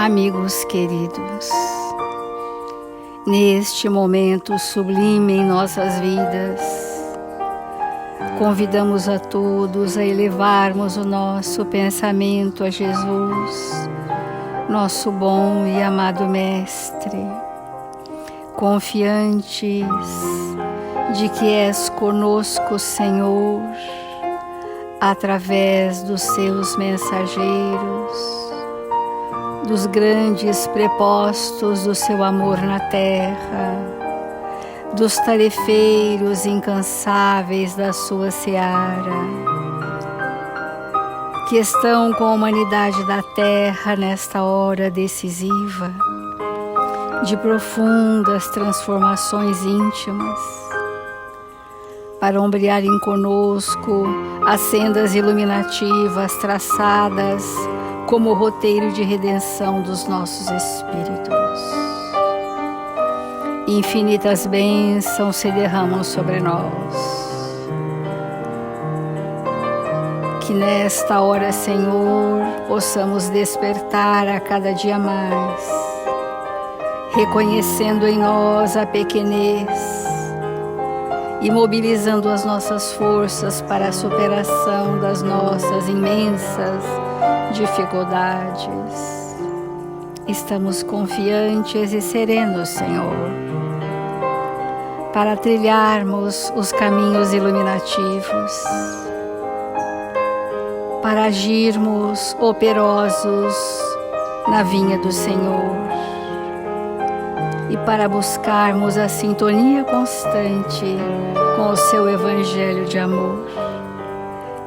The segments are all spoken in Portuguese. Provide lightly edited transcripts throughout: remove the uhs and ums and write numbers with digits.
Amigos queridos, neste momento sublime em nossas vidas, convidamos a todos a elevarmos o nosso pensamento a Jesus, nosso bom e amado Mestre, confiantes de que és conosco, Senhor, através dos seus mensageiros, dos grandes prepostos do seu amor na terra, dos tarefeiros incansáveis da sua seara, que estão com a humanidade da terra nesta hora decisiva, de profundas transformações íntimas, para ombrearem conosco as sendas iluminativas traçadas como roteiro de redenção dos nossos espíritos. Infinitas bênçãos se derramam sobre nós. Que nesta hora, Senhor, possamos despertar a cada dia mais, reconhecendo em nós a pequenez e mobilizando as nossas forças para a superação das nossas imensas dificuldades. Estamos confiantes e serenos, Senhor, para trilharmos os caminhos iluminativos, para agirmos operosos na vinha do Senhor e para buscarmos a sintonia constante com o seu Evangelho de amor.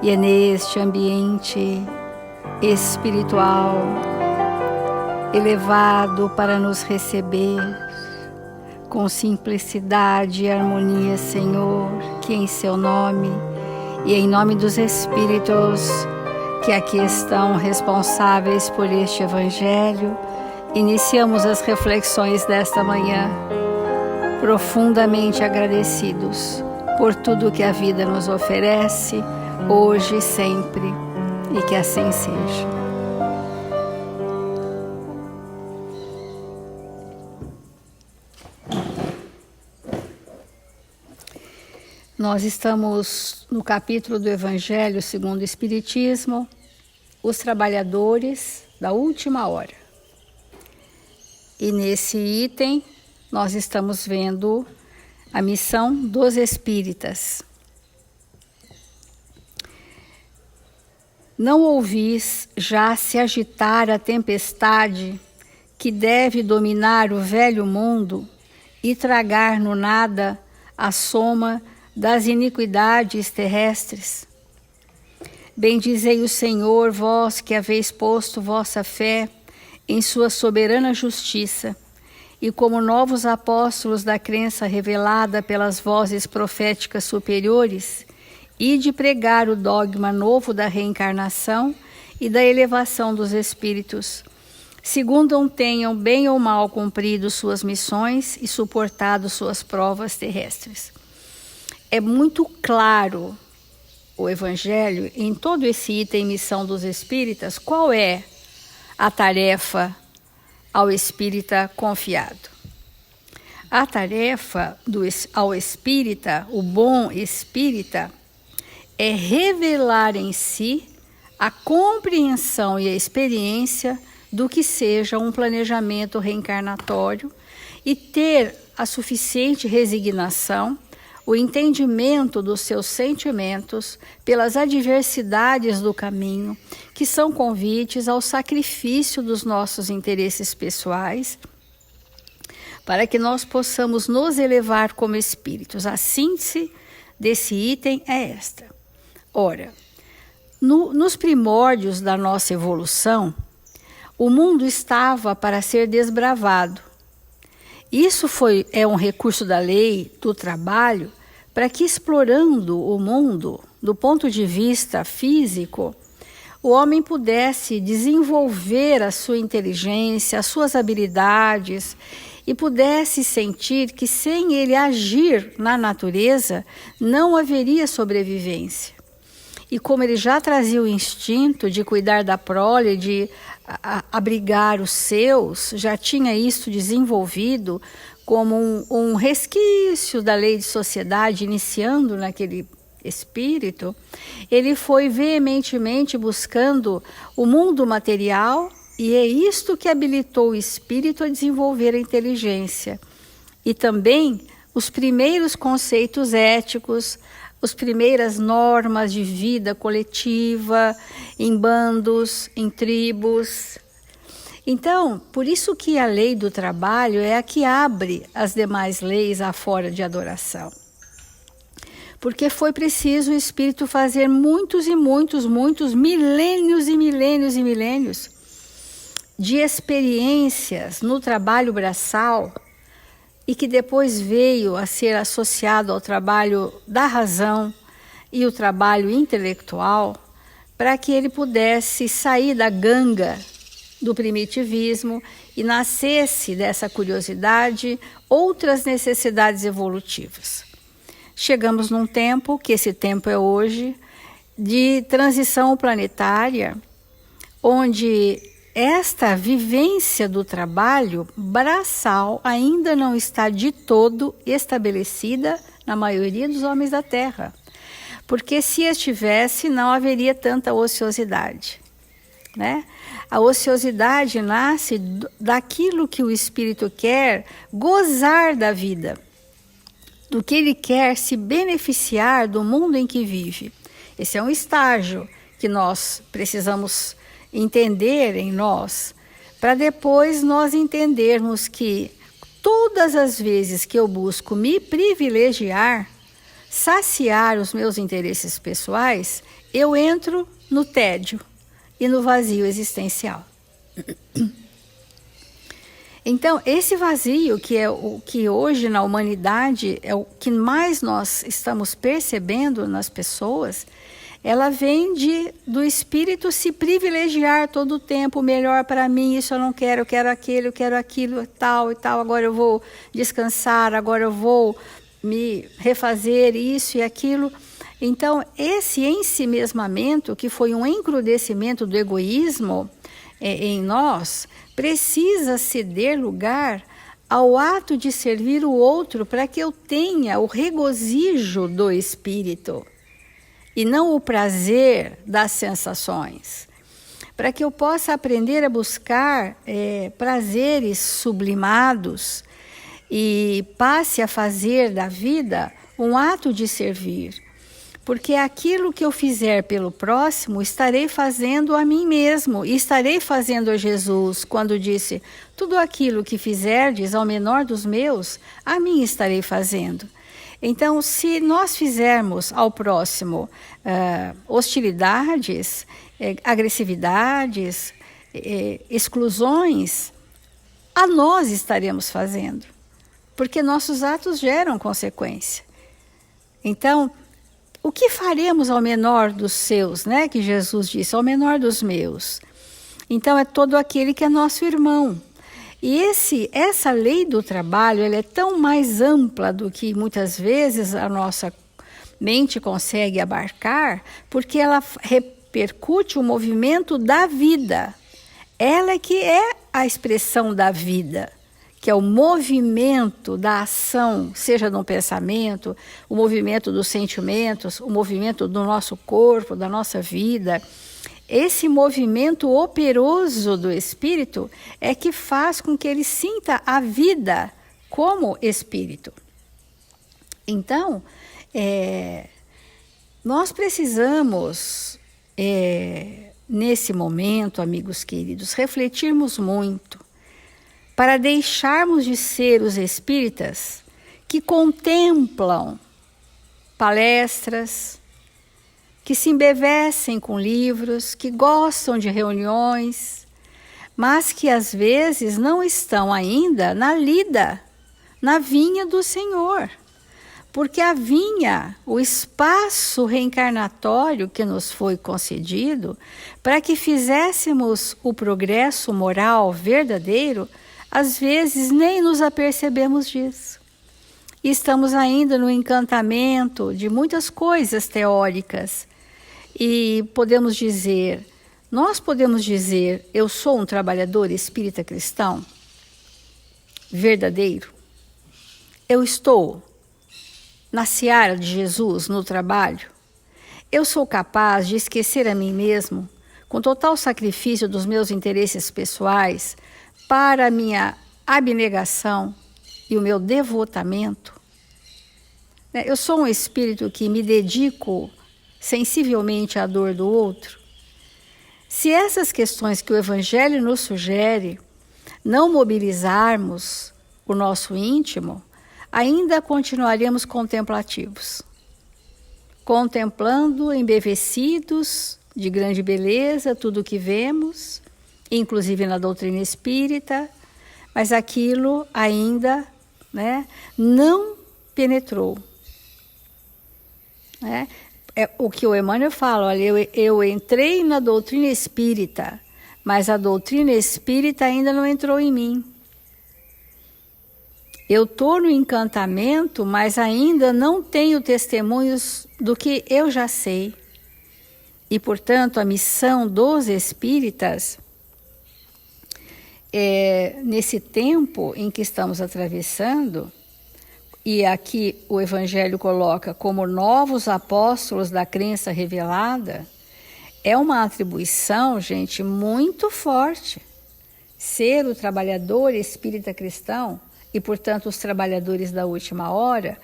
E é neste ambiente espiritual, elevado para nos receber com simplicidade e harmonia, Senhor, que em seu nome e em nome dos Espíritos que aqui estão responsáveis por este Evangelho, iniciamos as reflexões desta manhã, profundamente agradecidos por tudo que a vida nos oferece, hoje e sempre, e que assim seja. Nós estamos no capítulo do Evangelho segundo o Espiritismo, os trabalhadores da última hora. E nesse item nós estamos vendo a missão dos espíritas. Não ouvis já se agitar a tempestade que deve dominar o velho mundo e tragar no nada a soma das iniquidades terrestres? Bendizei o Senhor, vós que haveis posto vossa fé em sua soberana justiça, e como novos apóstolos da crença revelada pelas vozes proféticas superiores, ide pregar o dogma novo da reencarnação e da elevação dos espíritos, segundo tenham bem ou mal cumprido suas missões e suportado suas provas terrestres. É muito claro o Evangelho, em todo esse item missão dos espíritas, qual é a tarefa ao espírita confiado. A tarefa ao espírita, o bom espírita, é revelar em si a compreensão e a experiência do que seja um planejamento reencarnatório e ter a suficiente resignação, o entendimento dos seus sentimentos pelas adversidades do caminho, que são convites ao sacrifício dos nossos interesses pessoais, para que nós possamos nos elevar como espíritos. A síntese desse item é esta. Ora, nos primórdios da nossa evolução, o mundo estava para ser desbravado. Isso é um recurso da lei do trabalho para que, explorando o mundo do ponto de vista físico, o homem pudesse desenvolver a sua inteligência, as suas habilidades e pudesse sentir que sem ele agir na natureza não haveria sobrevivência. e como ele já trazia o instinto de cuidar da prole, de abrigar os seus, já tinha isso desenvolvido como um resquício da lei de sociedade, iniciando naquele espírito, ele foi veementemente buscando o mundo material, e é isto que habilitou o espírito a desenvolver a inteligência. E também os primeiros conceitos éticos, as primeiras normas de vida coletiva, em bandos, em tribos. Então, por isso que a lei do trabalho é a que abre as demais leis afora de adoração. Porque foi preciso o Espírito fazer muitos e muitos, milênios e milênios e milênios de experiências no trabalho braçal, e que depois veio a ser associado ao trabalho da razão e o trabalho intelectual, para que ele pudesse sair da ganga do primitivismo e nascesse dessa curiosidade outras necessidades evolutivas. Chegamos num tempo, que esse tempo é hoje, de transição planetária, onde esta vivência do trabalho braçal ainda não está de todo estabelecida na maioria dos homens da Terra. Porque se estivesse, não haveria tanta ociosidade, né? A ociosidade nasce daquilo que o espírito quer gozar da vida, do que ele quer se beneficiar do mundo em que vive. Esse é um estágio que nós precisamos entender em nós, para depois nós entendermos que todas as vezes que eu busco me privilegiar, saciar os meus interesses pessoais, eu entro no tédio e no vazio existencial. Então, esse vazio, que é o que hoje na humanidade é o que mais nós estamos percebendo nas pessoas, ela vem do espírito se privilegiar todo o tempo, melhor para mim, isso eu não quero, eu quero aquilo, tal e tal, agora eu vou descansar, agora eu vou me refazer isso e aquilo. Então, esse ensimesmamento, que foi um encrudecimento do egoísmo em nós, precisa ceder lugar ao ato de servir o outro para que eu tenha o regozijo do espírito e não o prazer das sensações, para que eu possa aprender a buscar prazeres sublimados e passe a fazer da vida um ato de servir. Porque aquilo que eu fizer pelo próximo, estarei fazendo a mim mesmo, e estarei fazendo a Jesus, quando disse, tudo aquilo que fizerdes ao menor dos meus, a mim estarei fazendo. Então, se nós fizermos ao próximo hostilidades, agressividades, exclusões, a nós estaremos fazendo, porque nossos atos geram consequência. Então, o que faremos ao menor dos seus, né? Que Jesus disse, ao menor dos meus. Então, é todo aquele que é nosso irmão. E essa lei do trabalho, ela é tão mais ampla do que muitas vezes a nossa mente consegue abarcar, porque ela repercute o movimento da vida. Ela é que é a expressão da vida, que é o movimento da ação, seja no pensamento, o movimento dos sentimentos, o movimento do nosso corpo, da nossa vida. Esse movimento operoso do espírito é que faz com que ele sinta a vida como espírito. Então, nós precisamos, nesse momento, amigos queridos, refletirmos muito para deixarmos de ser os espíritas que contemplam palestras, que se embevecem com livros, que gostam de reuniões, mas que às vezes não estão ainda na lida, na vinha do Senhor. Porque a vinha, o espaço reencarnatório que nos foi concedido, para que fizéssemos o progresso moral verdadeiro, às vezes nem nos apercebemos disso. E estamos ainda no encantamento de muitas coisas teóricas, E nós podemos dizer, eu sou um trabalhador espírita cristão verdadeiro? Eu estou na seara de Jesus, no trabalho? Eu sou capaz de esquecer a mim mesmo, com total sacrifício dos meus interesses pessoais, para a minha abnegação e o meu devotamento? Eu sou um espírito que me dedico sensivelmente à dor do outro? Se essas questões que o Evangelho nos sugere não mobilizarmos o nosso íntimo, ainda continuaremos contemplativos, contemplando embevecidos de grande beleza tudo o que vemos, inclusive na doutrina espírita, mas aquilo ainda, não penetrou. É o que o Emmanuel fala, olha, eu entrei na doutrina espírita, mas a doutrina espírita ainda não entrou em mim. Eu estou no encantamento, mas ainda não tenho testemunhos do que eu já sei. E, portanto, a missão dos espíritas, nesse tempo em que estamos atravessando, e aqui o Evangelho coloca como novos apóstolos da crença revelada, é uma atribuição, gente, muito forte. Ser o trabalhador espírita cristão e, portanto, os trabalhadores da última hora,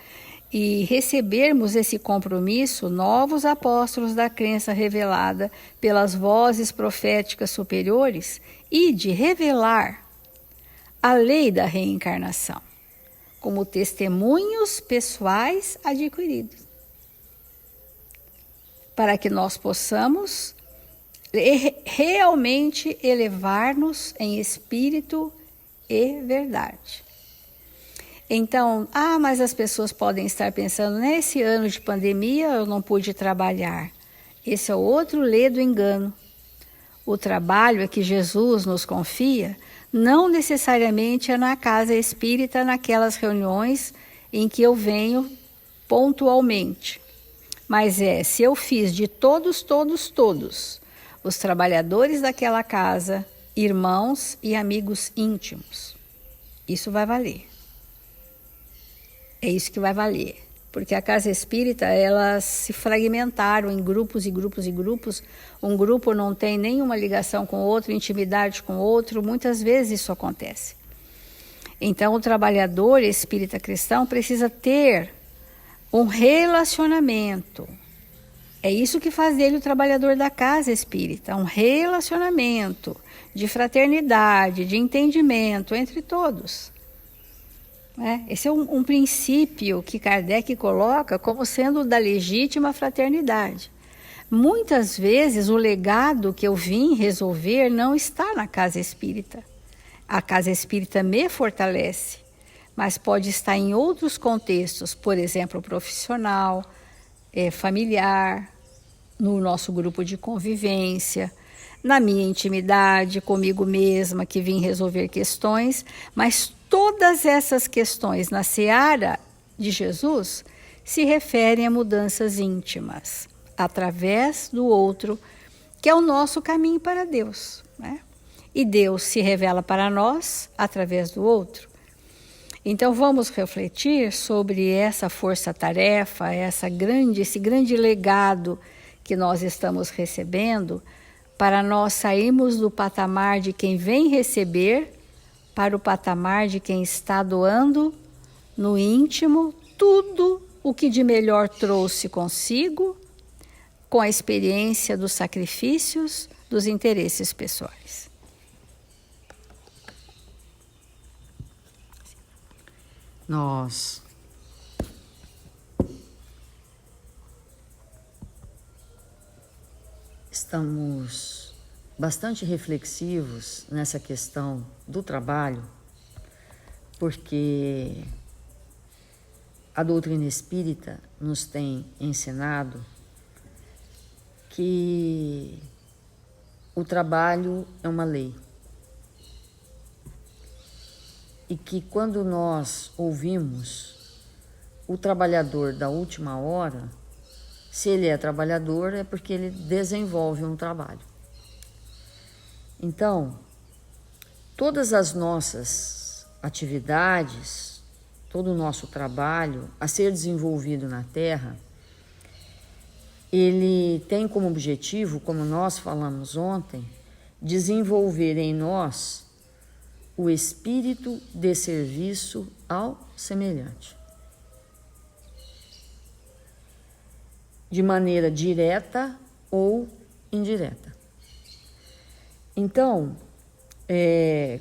e recebermos esse compromisso, novos apóstolos da crença revelada pelas vozes proféticas superiores, e de revelar a lei da reencarnação como testemunhos pessoais adquiridos, para que nós possamos realmente elevar-nos em espírito e verdade. Então, mas as pessoas podem estar pensando, nesse ano de pandemia eu não pude trabalhar. Esse é outro lê do engano. O trabalho que Jesus nos confia não necessariamente é na casa espírita, naquelas reuniões em que eu venho pontualmente. Mas se eu fiz de todos os trabalhadores daquela casa, irmãos e amigos íntimos, isso vai valer. É isso que vai valer. Porque a casa espírita, elas se fragmentaram em grupos e grupos e grupos. Um grupo não tem nenhuma ligação com o outro, intimidade com o outro. Muitas vezes isso acontece. Então, o trabalhador espírita cristão precisa ter um relacionamento. É isso que faz dele o trabalhador da casa espírita. Um relacionamento de fraternidade, de entendimento entre todos. Esse é um princípio que Kardec coloca como sendo da legítima fraternidade. Muitas vezes o legado que eu vim resolver não está na casa espírita. A casa espírita me fortalece, mas pode estar em outros contextos, por exemplo, profissional, familiar, no nosso grupo de convivência, na minha intimidade comigo mesma, que vim resolver questões, mas todas essas questões na seara de Jesus se referem a mudanças íntimas, através do outro, que é o nosso caminho para Deus. E Deus se revela para nós através do outro. Então vamos refletir sobre essa força-tarefa, esse grande legado que nós estamos recebendo, para nós sairmos do patamar de quem vem receber para o patamar de quem está doando no íntimo tudo o que de melhor trouxe consigo, com a experiência dos sacrifícios, dos interesses pessoais. Nós estamos bastante reflexivos nessa questão do trabalho, porque a doutrina espírita nos tem ensinado que o trabalho é uma lei. E que quando nós ouvimos o trabalhador da última hora, Se ele é trabalhador, é porque ele desenvolve um trabalho. Então, todas as nossas atividades, todo o nosso trabalho a ser desenvolvido na Terra, ele tem como objetivo, como nós falamos ontem, desenvolver em nós o espírito de serviço ao semelhante. De maneira direta ou indireta. Então,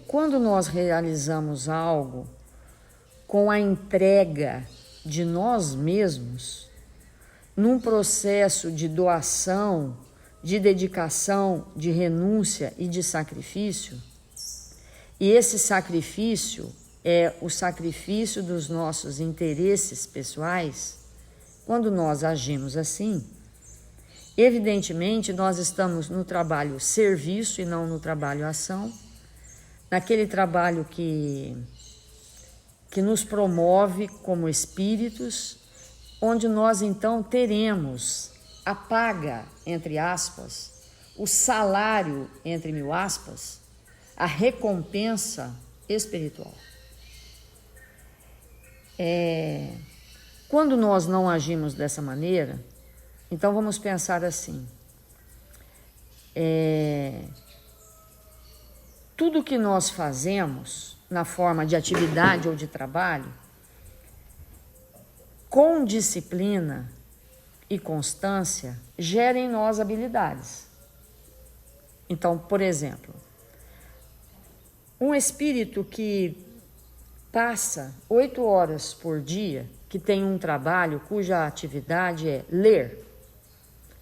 quando nós realizamos algo com a entrega de nós mesmos, num processo de doação, de dedicação, de renúncia e de sacrifício, e esse sacrifício é o sacrifício dos nossos interesses pessoais, quando nós agimos assim, evidentemente nós estamos no trabalho serviço e não no trabalho ação, naquele trabalho que nos promove como espíritos, onde nós então teremos a paga, entre aspas, o salário, entre mil aspas, a recompensa espiritual. Quando nós não agimos dessa maneira, então vamos pensar assim, tudo que nós fazemos na forma de atividade ou de trabalho, com disciplina e constância, gera em nós habilidades. Então, por exemplo, um espírito que passa 8 horas por dia, que tem um trabalho cuja atividade é ler.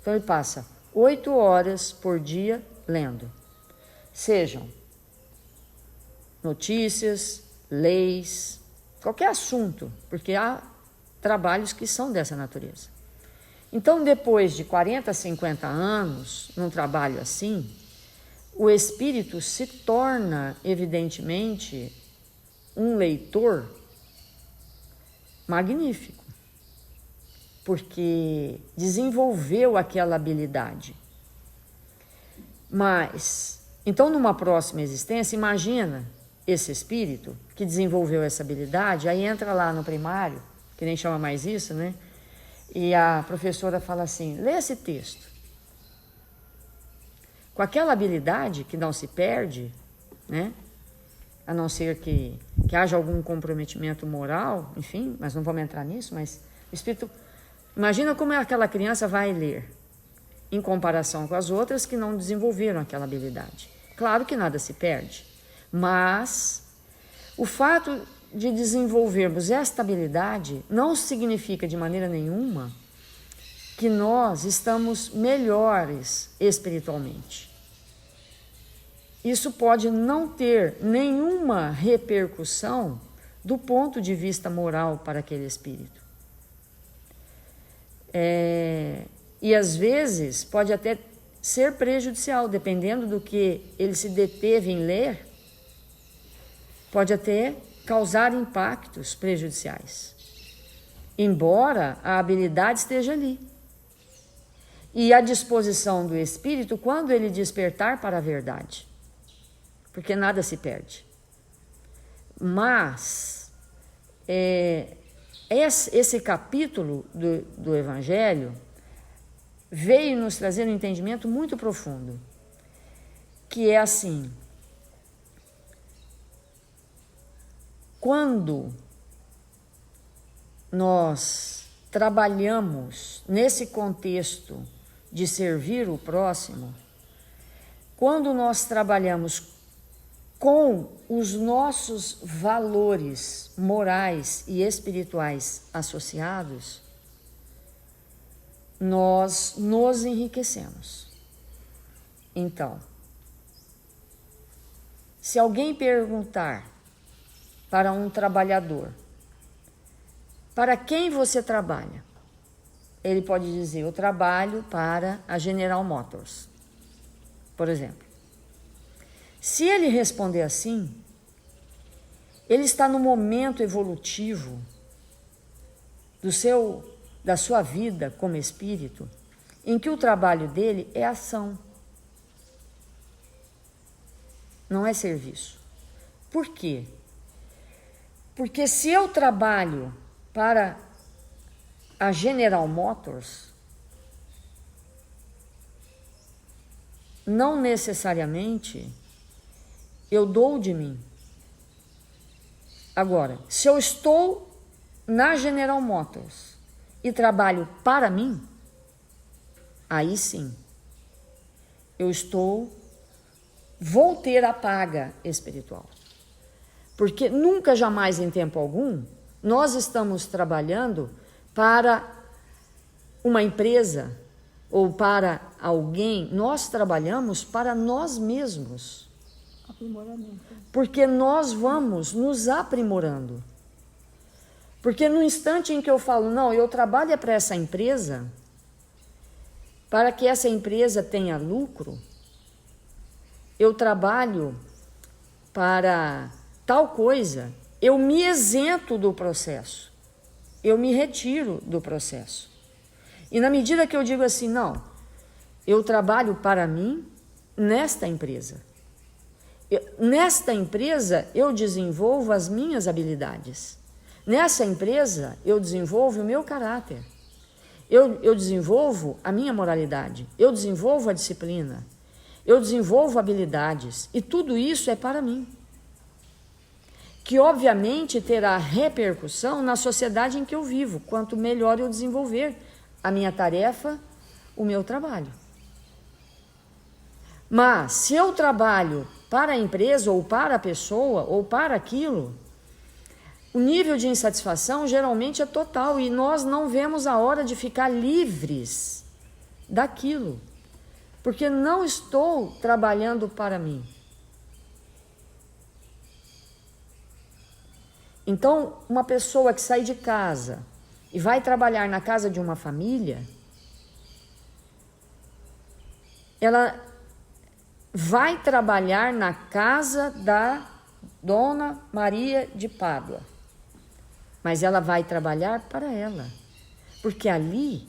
Então ele passa 8 horas por dia lendo. Sejam notícias, leis, qualquer assunto, porque há trabalhos que são dessa natureza. Então, depois de 40, 50 anos, num trabalho assim, o espírito se torna, evidentemente, um leitor magnífico, porque desenvolveu aquela habilidade. Mas, então, numa próxima existência, imagina esse espírito que desenvolveu essa habilidade, aí entra lá no primário, que nem chama mais isso, né? E a professora fala assim, lê esse texto. Com aquela habilidade que não se perde, né? A não ser que haja algum comprometimento moral, enfim, mas não vamos entrar nisso, mas o espírito... Imagina como aquela criança vai ler, em comparação com as outras que não desenvolveram aquela habilidade. Claro que nada se perde, mas o fato de desenvolvermos esta habilidade não significa de maneira nenhuma que nós estamos melhores espiritualmente. Isso pode não ter nenhuma repercussão do ponto de vista moral para aquele espírito. E às vezes pode até ser prejudicial, dependendo do que ele se deteve em ler, pode até causar impactos prejudiciais, embora a habilidade esteja ali. E à disposição do espírito quando ele despertar para a verdade, porque nada se perde. Mas esse capítulo do Evangelho veio nos trazer um entendimento muito profundo, que é assim: quando nós trabalhamos nesse contexto de servir o próximo, quando nós trabalhamos com os nossos valores morais e espirituais associados, nós nos enriquecemos. Então, se alguém perguntar para um trabalhador, para quem você trabalha? Ele pode dizer, eu trabalho para a General Motors, por exemplo. Se ele responder assim, ele está no momento evolutivo da sua vida como espírito em que o trabalho dele é ação, não é serviço. Por quê? Porque se eu trabalho para a General Motors, não necessariamente eu dou de mim. Agora, se eu estou na General Motors e trabalho para mim, aí sim, vou ter a paga espiritual. Porque nunca, jamais, em tempo algum, nós estamos trabalhando para uma empresa ou para alguém, nós trabalhamos para nós mesmos. Aprimoramento. Porque nós vamos nos aprimorando. Porque no instante em que eu falo, não, eu trabalho para essa empresa, para que essa empresa tenha lucro, eu trabalho para tal coisa, eu me isento do processo, eu me retiro do processo. E na medida que eu digo assim, não, eu trabalho para mim nesta empresa. Nesta empresa eu desenvolvo as minhas habilidades. Nessa empresa eu desenvolvo o meu caráter. Eu desenvolvo a minha moralidade. Eu desenvolvo a disciplina. Eu desenvolvo habilidades. E tudo isso é para mim. Que obviamente terá repercussão na sociedade em que eu vivo, quanto melhor eu desenvolver a minha tarefa, o meu trabalho. Mas se eu trabalho para a empresa, ou para a pessoa, ou para aquilo, o nível de insatisfação geralmente é total e nós não vemos a hora de ficar livres daquilo, porque não estou trabalhando para mim. Então, uma pessoa que sai de casa e vai trabalhar na casa de uma família, ela vai trabalhar na casa da Dona Maria de Pádua, mas ela vai trabalhar para ela, porque ali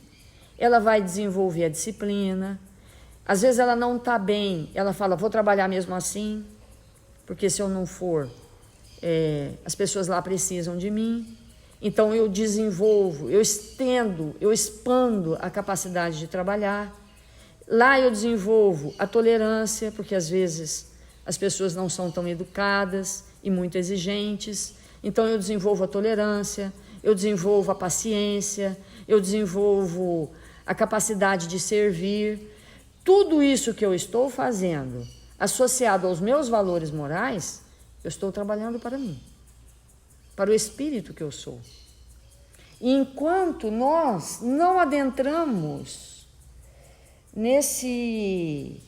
ela vai desenvolver a disciplina. Às vezes ela não está bem, ela fala, vou trabalhar mesmo assim, porque se eu não for, as pessoas lá precisam de mim. Então eu desenvolvo, eu estendo, eu expando a capacidade de trabalhar. Lá eu desenvolvo a tolerância, porque às vezes as pessoas não são tão educadas e muito exigentes. Então eu desenvolvo a tolerância, eu desenvolvo a paciência, eu desenvolvo a capacidade de servir. Tudo isso que eu estou fazendo, associado aos meus valores morais, eu estou trabalhando para mim, para o espírito que eu sou. E enquanto nós não adentramos nesse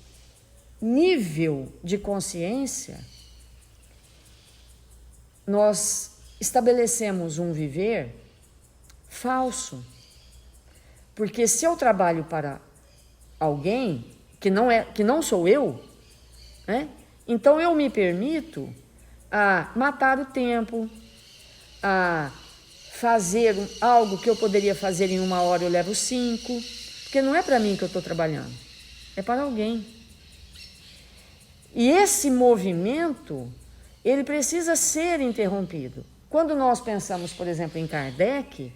nível de consciência, nós estabelecemos um viver falso. Porque se eu trabalho para alguém que não sou eu, né? Então eu me permito a matar o tempo, a fazer algo que eu poderia fazer em 1 hora, eu levo 5, porque não é para mim que eu estou trabalhando, é para alguém. E esse movimento, ele precisa ser interrompido. Quando nós pensamos, por exemplo, em Kardec,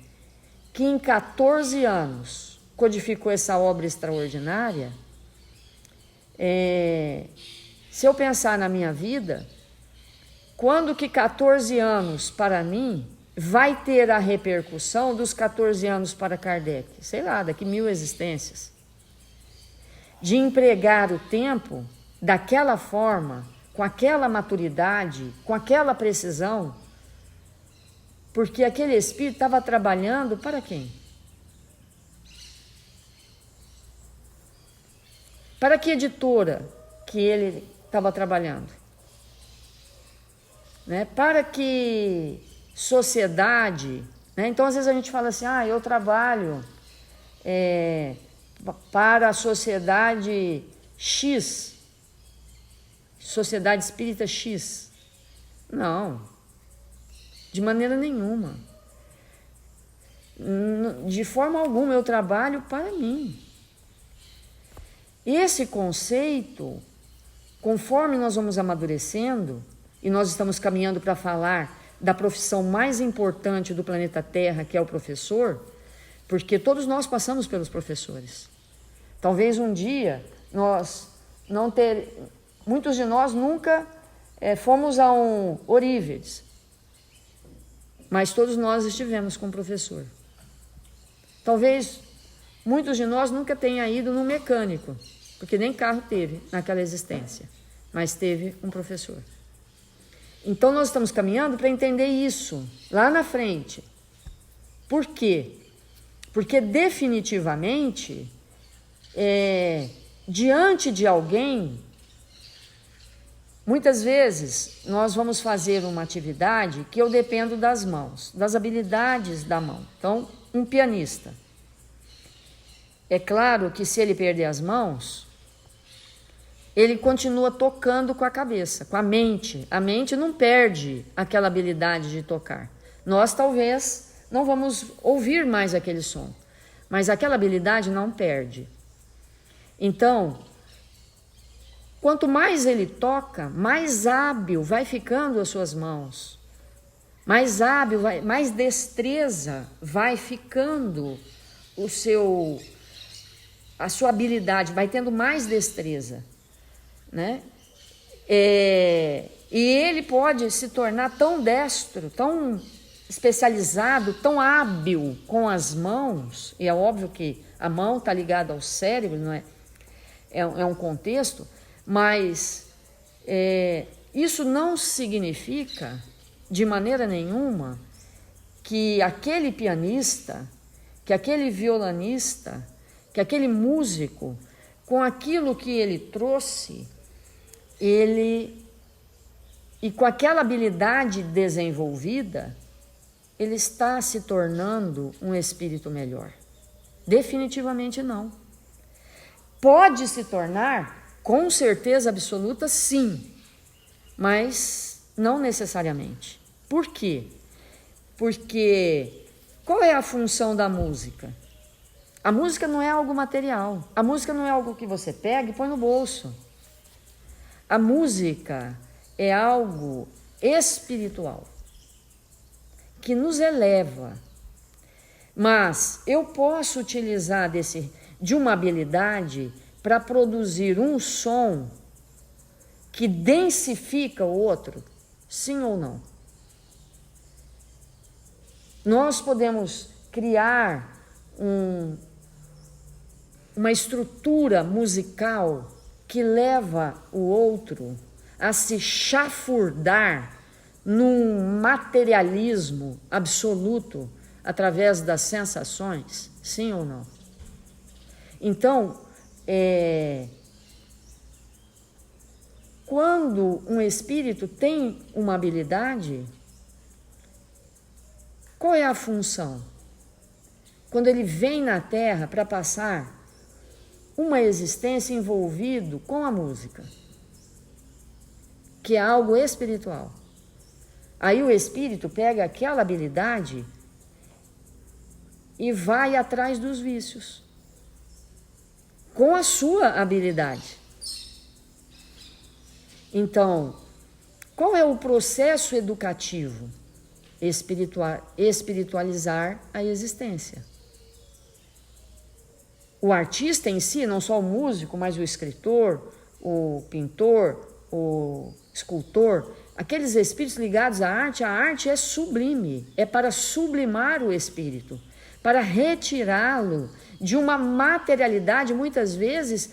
que em 14 anos codificou essa obra extraordinária, se eu pensar na minha vida, quando que 14 anos para mim vai ter a repercussão dos 14 anos para Kardec? Sei lá, daqui 1000 existências. De empregar o tempo daquela forma, com aquela maturidade, com aquela precisão, porque aquele espírito estava trabalhando para quem? Para que editora que ele estava trabalhando? Né? Para que sociedade? Né? Então, às vezes a gente fala assim, eu trabalho para a sociedade X, Sociedade Espírita X. Não, de maneira nenhuma. De forma alguma eu trabalho para mim. Esse conceito, conforme nós vamos amadurecendo, e nós estamos caminhando para falar da profissão mais importante do planeta Terra, que é o professor, porque todos nós passamos pelos professores. Talvez um dia muitos de nós nunca fomos a um Orívedes, mas todos nós estivemos com o professor. Talvez muitos de nós nunca tenham ido num mecânico, porque nem carro teve naquela existência, mas teve um professor. Então nós estamos caminhando para entender isso lá na frente. Por quê? Porque definitivamente, diante de alguém, muitas vezes nós vamos fazer uma atividade que eu dependo das mãos, das habilidades da mão. Então, um pianista. É claro que se ele perder as mãos, ele continua tocando com a cabeça, com a mente. A mente não perde aquela habilidade de tocar. Nós talvez não vamos ouvir mais aquele som, mas aquela habilidade não perde. Então, quanto mais ele toca, mais hábil vai ficando as suas mãos. Mais hábil, mais destreza vai ficando a sua habilidade, vai tendo mais destreza, né? E ele pode se tornar tão destro, tão especializado, tão hábil com as mãos, e é óbvio que a mão está ligada ao cérebro, não é? É um contexto, mas isso não significa, de maneira nenhuma, que aquele pianista, que aquele violonista, que aquele músico, com aquilo que ele trouxe, e com aquela habilidade desenvolvida, ele está se tornando um espírito melhor. Definitivamente não. Pode se tornar, com certeza absoluta, sim, mas não necessariamente. Por quê? Porque qual é a função da música? A música não é algo material. A música não é algo que você pega e põe no bolso. A música é algo espiritual, que nos eleva. Mas eu posso utilizar de uma habilidade para produzir um som que densifica o outro, sim ou não? Nós podemos criar uma estrutura musical que leva o outro a se chafurdar num materialismo absoluto através das sensações, sim ou não? Então, quando um espírito tem uma habilidade, qual é a função? Quando ele vem na Terra para passar uma existência envolvido com a música, que é algo espiritual. Aí o espírito pega aquela habilidade e vai atrás dos vícios, com a sua habilidade. Então, qual é o processo educativo? Espiritualizar a existência. O artista em si, não só o músico, mas o escritor, o pintor, o escultor, aqueles espíritos ligados à arte é sublime, é para sublimar o espírito, para retirá-lo de uma materialidade, muitas vezes,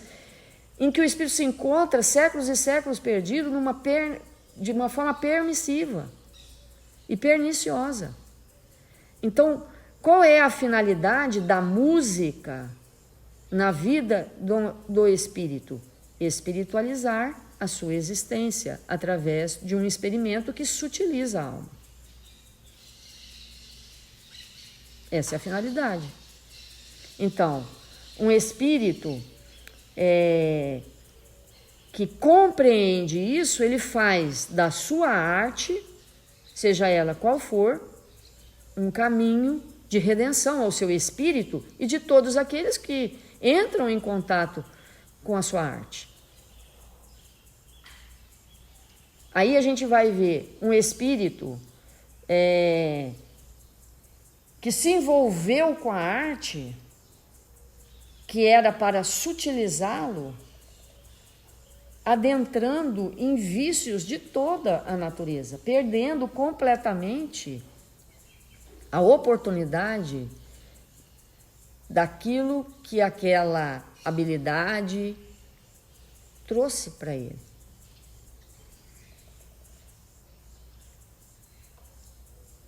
em que o espírito se encontra séculos e séculos perdido de uma forma permissiva e perniciosa. Então, qual é a finalidade da música na vida do espírito? Espiritualizar a sua existência através de um experimento que sutiliza a alma. Essa é a finalidade. Então, um espírito que compreende isso, ele faz da sua arte, seja ela qual for, um caminho de redenção ao seu espírito e de todos aqueles que entram em contato com a sua arte. Aí a gente vai ver um espírito que se envolveu com a arte, que era para sutilizá-lo, adentrando em vícios de toda a natureza, perdendo completamente a oportunidade daquilo que aquela habilidade trouxe para ele.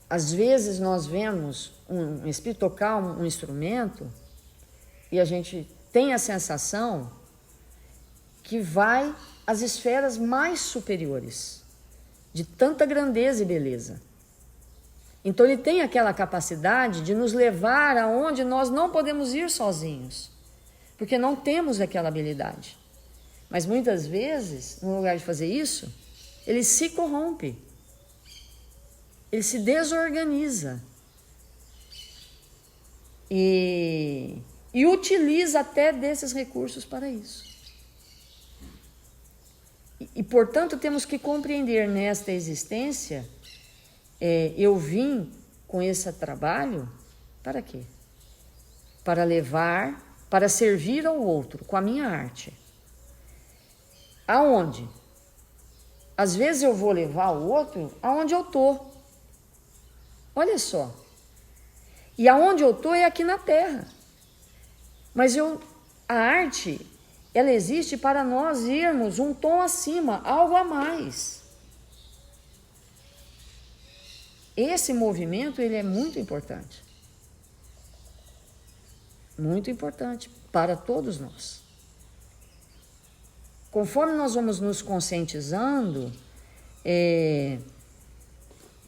Às vezes nós vemos um espírito tocar um instrumento e a gente tem a sensação que vai às esferas mais superiores, de tanta grandeza e beleza. Então ele tem aquela capacidade de nos levar aonde nós não podemos ir sozinhos, porque não temos aquela habilidade. Mas muitas vezes, no lugar de fazer isso, ele se corrompe, ele se desorganiza e utiliza até desses recursos para isso. E, portanto, temos que compreender nesta existência, eu vim com esse trabalho, para quê? Para levar, para servir ao outro, com a minha arte. Aonde? Às vezes eu vou levar o outro aonde eu estou. Olha só. E aonde eu estou é aqui na Terra. Mas a arte, ela existe para nós irmos um tom acima, algo a mais. Esse movimento, ele é muito importante. Muito importante para todos nós. Conforme nós vamos nos conscientizando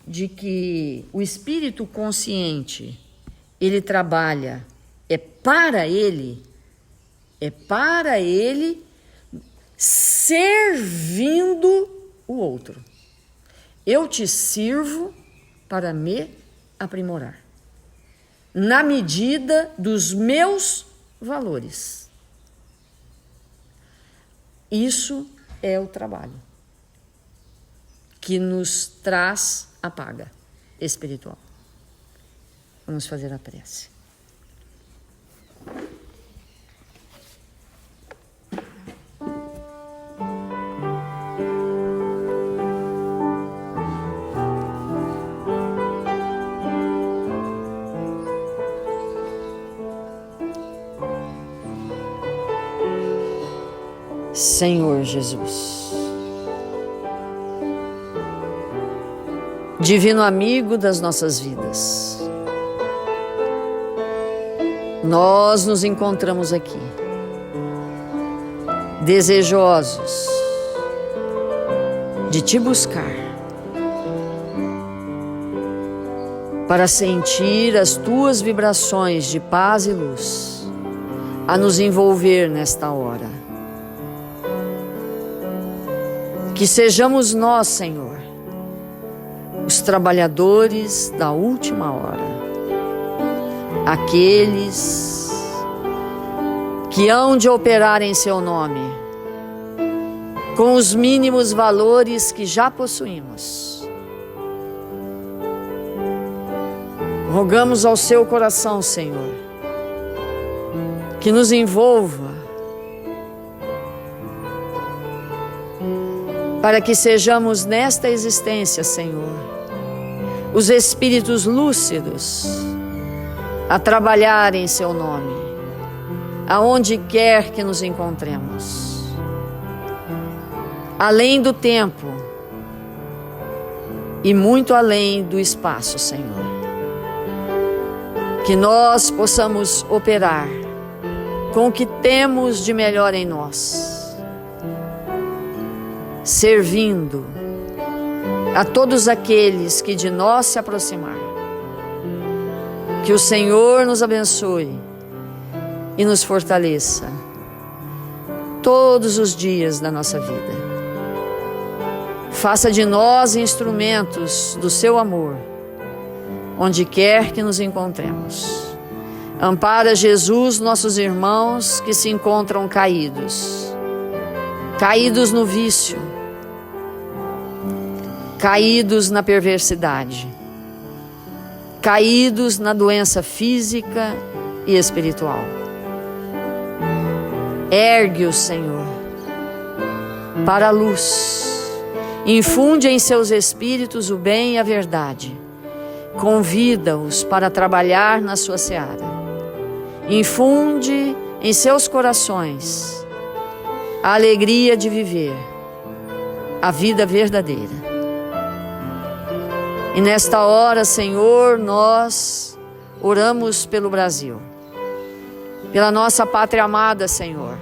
de que o espírito consciente, ele trabalha, é para ele servindo o outro. Eu te sirvo para me aprimorar, na medida dos meus valores. Isso é o trabalho que nos traz a paga espiritual. Vamos fazer a prece. Senhor Jesus, divino amigo das nossas vidas, nós nos encontramos aqui, desejosos de te buscar, para sentir as tuas vibrações de paz e luz a nos envolver nesta hora. Que sejamos nós, Senhor, os trabalhadores da última hora, aqueles que hão de operar em seu nome, com os mínimos valores que já possuímos. Rogamos ao seu coração, Senhor, que nos envolva, para que sejamos nesta existência, Senhor, os espíritos lúcidos a trabalhar em seu nome, aonde quer que nos encontremos, além do tempo e muito além do espaço, Senhor. Que nós possamos operar com o que temos de melhor em nós, servindo a todos aqueles que de nós se aproximar. Que o Senhor nos abençoe e nos fortaleça todos os dias da nossa vida. Faça de nós instrumentos do seu amor, onde quer que nos encontremos. Ampara, Jesus, nossos irmãos que se encontram caídos no vício, caídos na perversidade, caídos na doença física e espiritual. Ergue-os, Senhor, para a luz. Infunde em seus espíritos o bem e a verdade. Convida-os para trabalhar na sua seara. Infunde em seus corações a alegria de viver a vida verdadeira. E nesta hora, Senhor, nós oramos pelo Brasil, pela nossa pátria amada, Senhor,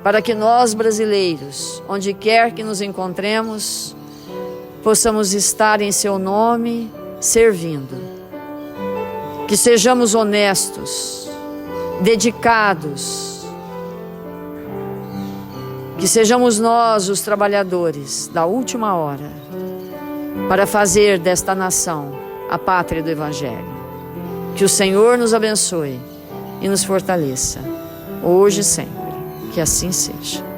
para que nós, brasileiros, onde quer que nos encontremos, possamos estar em Seu nome servindo. Que sejamos honestos, dedicados, que sejamos nós os trabalhadores da última hora para fazer desta nação a pátria do Evangelho. Que o Senhor nos abençoe e nos fortaleça, hoje e sempre. Que assim seja.